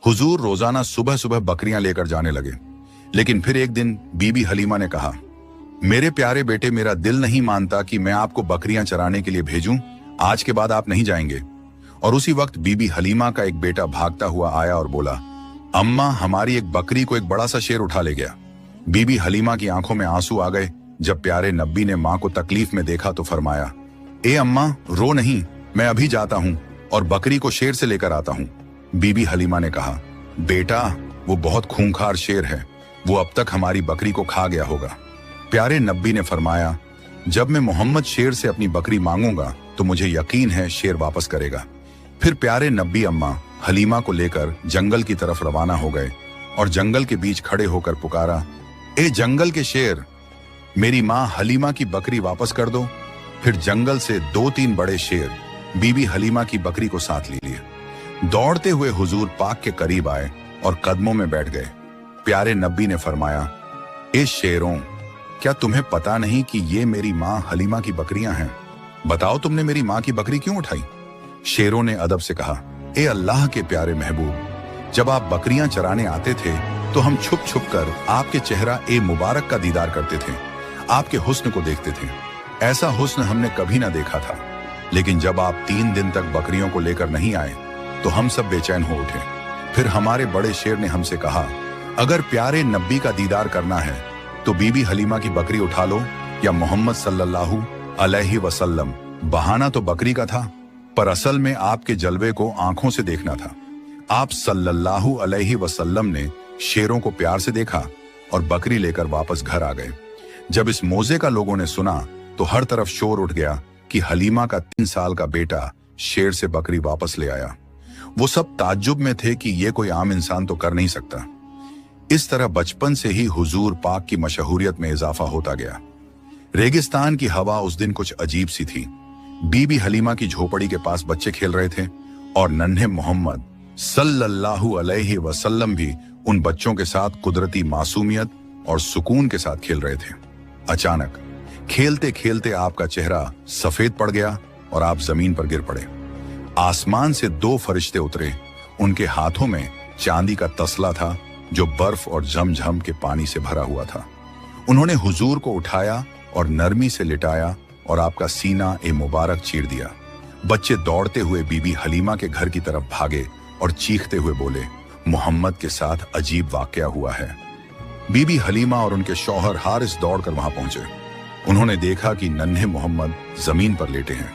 हुजूर रोजाना सुबह सुबह बकरियां लेकर जाने लगे, लेकिन फिर एक दिन बीबी हलीमा ने कहा, मेरे प्यारे बेटे, मेरा दिल नहीं मानता कि मैं आपको बकरियां चराने के लिए भेजूं। आज के बाद आप नहीं जाएंगे। और उसी वक्त बीबी हलीमा का एक बेटा भागता हुआ आया और बोला, अम्मा, हमारी एक बकरी को एक बड़ा सा शेर उठा ले गया। बीबी हलीमा की आंखों में आंसू आ गए। जब प्यारे नब्बी ने मां को तकलीफ में देखा तो फरमाया, ए अम्मा, रो नहीं, मैं अभी जाता हूं और बकरी को शेर से लेकर आता हूं। बीबी हलीमा ने कहा, बेटा, वो बहुत खूंखार शेर है, वो अब तक हमारी बकरी को खा गया होगा। प्यारे नब्बी ने फरमाया, जब मैं मोहम्मद शेर से अपनी बकरी मांगूंगा तो मुझे यकीन है शेर वापस करेगा। फिर प्यारे नब्बी अम्मा हलीमा को लेकर जंगल की तरफ रवाना हो गए और जंगल के बीच खड़े होकर पुकारा, ए जंगल के शेर, मेरी मां हलीमा की बकरी वापस कर दो। फिर जंगल से 2-3 बड़े शेर बीबी हलीमा की बकरी को साथ ले लिए। दौड़ते हुए हुजूर पाक के करीब आए और कदमों में बैठ गए। प्यारे नब्बी ने फरमाया, ए शेरों, क्या तुम्हें पता नहीं कि ये मेरी मां हलीमा की बकरियां हैं? बताओ, तुमने मेरी मां की बकरी क्यों उठाई? शेरों ने अदब से कहा, ए अल्लाह के प्यारे महबूब, जब आप बकरियां चराने आते थे तो हम छुप छुप कर आपके चेहरा ए मुबारक का दीदार करते थे, आपके हुस्न को देखते थे। ऐसा हुस्न हमने कभी ना देखा था। लेकिन जब आप 3 दिन तक बकरियों को लेकर नहीं आए तो हम सब बेचैन हो उठे। फिर हमारे बड़े शेर ने हमसे कहा, अगर प्यारे नब्बी का दीदार करना है तो बीबी हलीमा की बकरी उठा लो या मोहम्मद सल्लल्लाहु अलैहि वसल्लम। बहाना तो बकरी का था, पर असल में आपके जलवे को आंखों से देखना था। आप सल्लल्लाहु अलैहि वसल्लम ने शेरों को प्यार से देखा और बकरी लेकर वापस घर आ गए। जब इस मौजे का लोगों ने सुना तो हर तरफ शोर उठ गया कि हलीमा का 3 साल का बेटा शेर से बकरी वापस ले आया। वो सब ताज्जुब में थे कि ये कोई आम इंसान तो कर नहीं सकता। इस तरह बचपन से ही हुजूर पाक की मशहूरियत में इजाफा होता गया। रेगिस्तान की हवा उस दिन कुछ अजीब सी थी। बीबी हलीमा की झोपड़ी के पास बच्चे खेल रहे थे और नन्हे मोहम्मद सल्लल्लाहु अलैहि वसल्लम भी उन बच्चों के साथ कुदरती मासूमियत और सुकून के साथ खेल रहे थे। अचानक खेलते खेलते आपका चेहरा सफेद पड़ गया और आप जमीन पर गिर पड़े। आसमान से 2 फरिश्ते उतरे। उनके हाथों में चांदी का तसला था जो बर्फ और झमझम के पानी से भरा हुआ था। उन्होंने हुजूर को उठाया और नरमी से लिटाया और आपका सीना ए मुबारक चीर दिया। बच्चे दौड़ते हुए बीबी हलीमा के घर की तरफ भागे और चीखते हुए बोले, मोहम्मद के साथ अजीब वाकया हुआ है। बीबी हलीमा और उनके शौहर हारिस दौड़कर वहां पहुंचे। उन्होंने देखा कि नन्हे मोहम्मद जमीन पर लेटे हैं।